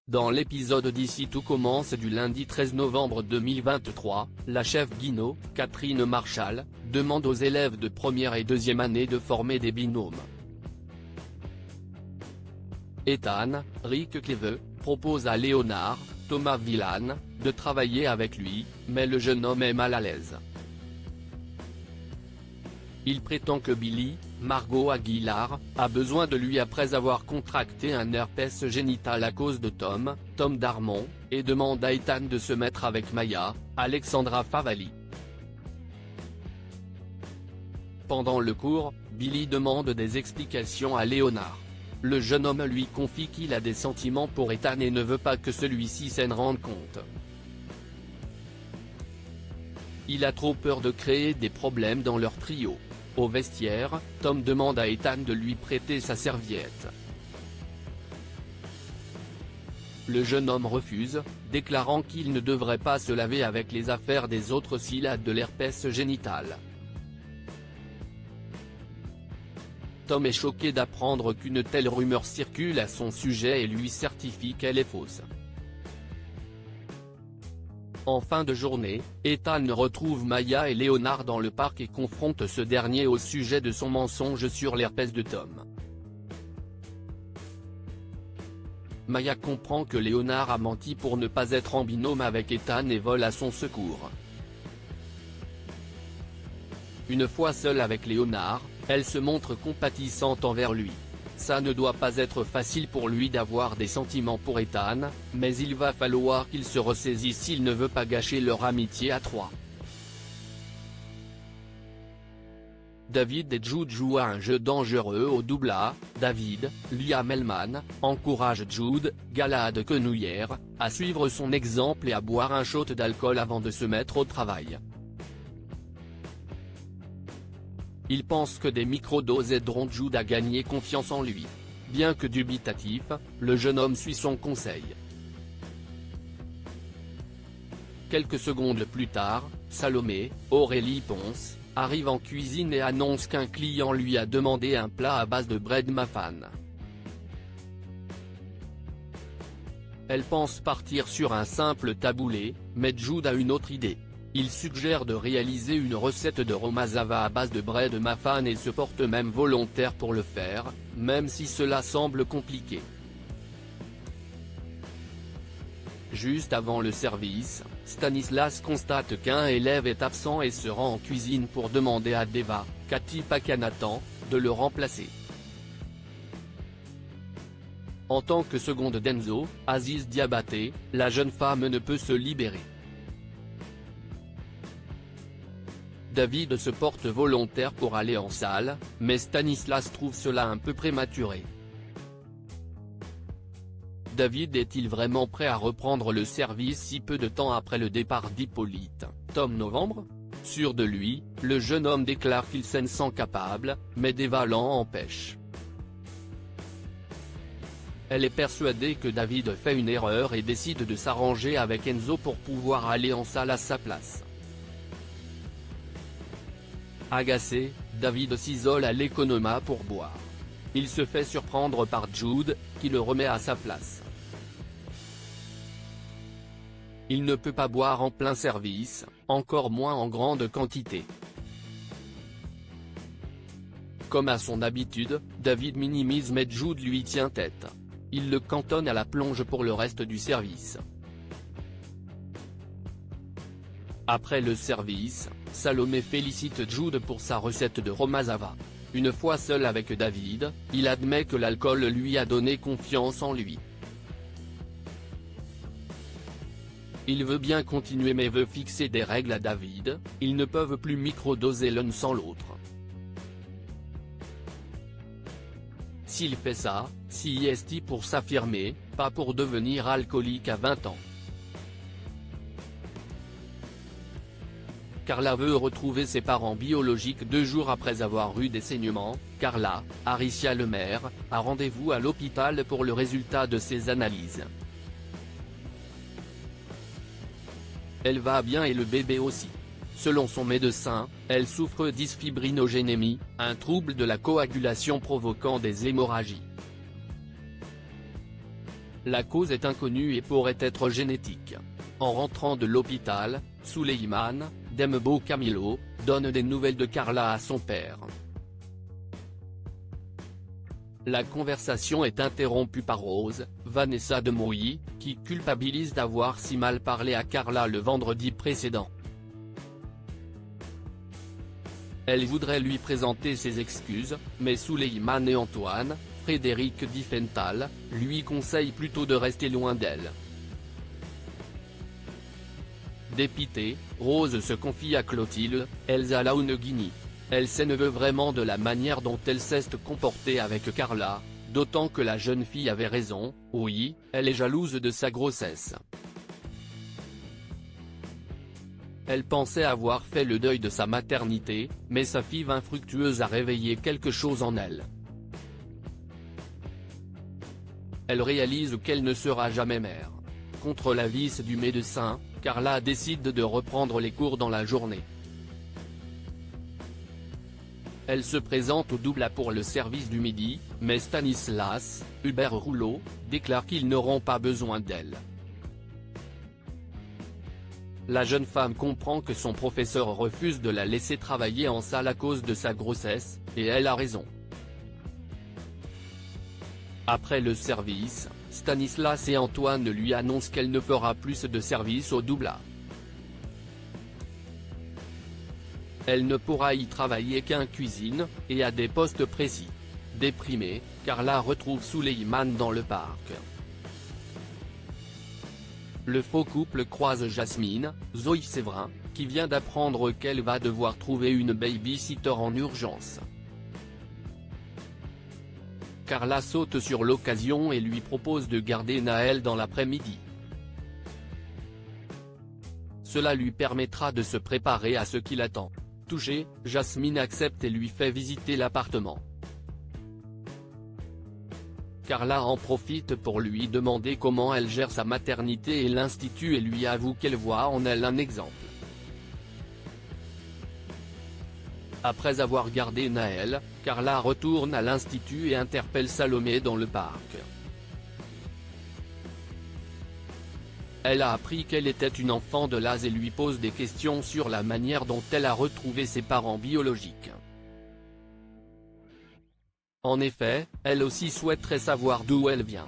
Dans l'épisode d'Ici tout commence du lundi 13 novembre 2023, la chef Guino, Catherine Marchal, demande aux élèves de première et deuxième année de former des binômes. Ethan, Rick Cleve, propose à Léonard, Thomas Villane, de travailler avec lui, mais le jeune homme est mal à l'aise. Il prétend que Billy, Margot Aguilar, a besoin de lui après avoir contracté un herpès génital à cause de Tom Darmon, et demande à Ethan de se mettre avec Maya, Alexandra Favalli. Pendant le cours, Billy demande des explications à Léonard. Le jeune homme lui confie qu'il a des sentiments pour Ethan et ne veut pas que celui-ci s'en rende compte. Il a trop peur de créer des problèmes dans leur trio. Au vestiaire, Tom demande à Ethan de lui prêter sa serviette. Le jeune homme refuse, déclarant qu'il ne devrait pas se laver avec les affaires des autres s'il a de l'herpès génital. Tom est choqué d'apprendre qu'une telle rumeur circule à son sujet et lui certifie qu'elle est fausse. En fin de journée, Ethan retrouve Maya et Léonard dans le parc et confronte ce dernier au sujet de son mensonge sur l'herpès de Tom. Maya comprend que Léonard a menti pour ne pas être en binôme avec Ethan et vole à son secours. Une fois seule avec Léonard, elle se montre compatissante envers lui. Ça ne doit pas être facile pour lui d'avoir des sentiments pour Ethan, mais il va falloir qu'il se ressaisisse s'il ne veut pas gâcher leur amitié à trois. David et Jude jouent à un jeu dangereux au double A. David, Liam Hellman, encourage Jude, Galahad Quenouillère, à suivre son exemple et à boire un shot d'alcool avant de se mettre au travail. Il pense que des microdoses aideront Jude à gagner confiance en lui. Bien que dubitatif, le jeune homme suit son conseil. Quelques secondes plus tard, Salomé, Aurélie Ponce, arrive en cuisine et annonce qu'un client lui a demandé un plat à base de bread muffin. Elle pense partir sur un simple taboulé, mais Jude a une autre idée. Il suggère de réaliser une recette de romazava à base de bread muffin et se porte même volontaire pour le faire, même si cela semble compliqué. Juste avant le service, Stanislas constate qu'un élève est absent et se rend en cuisine pour demander à Deva, Cathy Pakanathan, de le remplacer. En tant que seconde d'Enzo, Aziz Diabaté, la jeune femme ne peut se libérer. David se porte volontaire pour aller en salle, mais Stanislas trouve cela un peu prématuré. David est-il vraiment prêt à reprendre le service si peu de temps après le départ d'Hippolyte, Tom Novembre? Sûr de lui, le jeune homme déclare qu'il s'en sent capable, mais Deva l'en empêche. Elle est persuadée que David fait une erreur et décide de s'arranger avec Enzo pour pouvoir aller en salle à sa place. Agacé, David s'isole à l'Economa pour boire. Il se fait surprendre par Jude, qui le remet à sa place. Il ne peut pas boire en plein service, encore moins en grande quantité. Comme à son habitude, David minimise mais Jude lui tient tête. Il le cantonne à la plonge pour le reste du service. Après le service, Salomé félicite Jude pour sa recette de romazava. Une fois seul avec David, il admet que l'alcool lui a donné confiance en lui. Il veut bien continuer mais veut fixer des règles à David, ils ne peuvent plus microdoser l'un sans l'autre. S'il fait ça, c'est pour s'affirmer, pas pour devenir alcoolique à 20 ans. Carla veut retrouver ses parents biologiques 2 jours après avoir eu des saignements. Carla, Aricia Lemaire, a rendez-vous à l'hôpital pour le résultat de ses analyses. Elle va bien et le bébé aussi. Selon son médecin, elle souffre d'isfibrinogénémie, un trouble de la coagulation provoquant des hémorragies. La cause est inconnue et pourrait être génétique. En rentrant de l'hôpital, Suleiman, Dembo Camilo, donne des nouvelles de Carla à son père. La conversation est interrompue par Rose, Vanessa de Mouilly, qui culpabilise d'avoir si mal parlé à Carla le vendredi précédent. Elle voudrait lui présenter ses excuses, mais Suleiman et Antoine, Frédéric Diffenthal, lui conseillent plutôt de rester loin d'elle. Dépitée, Rose se confie à Clotilde, Elsa Launegini. Elle s'énerve vraiment de la manière dont elle s'est comportée avec Carla, d'autant que la jeune fille avait raison, oui, elle est jalouse de sa grossesse. Elle pensait avoir fait le deuil de sa maternité, mais sa fille infructueuse a réveillé quelque chose en elle. Elle réalise qu'elle ne sera jamais mère. Contre l'avis du médecin, Carla décide de reprendre les cours dans la journée. Elle se présente au double pour le service du midi, mais Stanislas, Hubert Rouleau, déclare qu'ils n'auront pas besoin d'elle. La jeune femme comprend que son professeur refuse de la laisser travailler en salle à cause de sa grossesse, et elle a raison. Après le service, Stanislas et Antoine lui annoncent qu'elle ne fera plus de service au doubla. Elle ne pourra y travailler qu'en cuisine, et à des postes précis. Déprimée, Carla retrouve Suleiman dans le parc. Le faux couple croise Jasmine, Zoé Séverin, qui vient d'apprendre qu'elle va devoir trouver une baby-sitter en urgence. Carla saute sur l'occasion et lui propose de garder Naël dans l'après-midi. Cela lui permettra de se préparer à ce qui l'attend. Touchée, Jasmine accepte et lui fait visiter l'appartement. Carla en profite pour lui demander comment elle gère sa maternité et l'institut et lui avoue qu'elle voit en elle un exemple. Après avoir gardé Naël, Carla retourne à l'institut et interpelle Salomé dans le parc. Elle a appris qu'elle était une enfant de Laz et lui pose des questions sur la manière dont elle a retrouvé ses parents biologiques. En effet, elle aussi souhaiterait savoir d'où elle vient.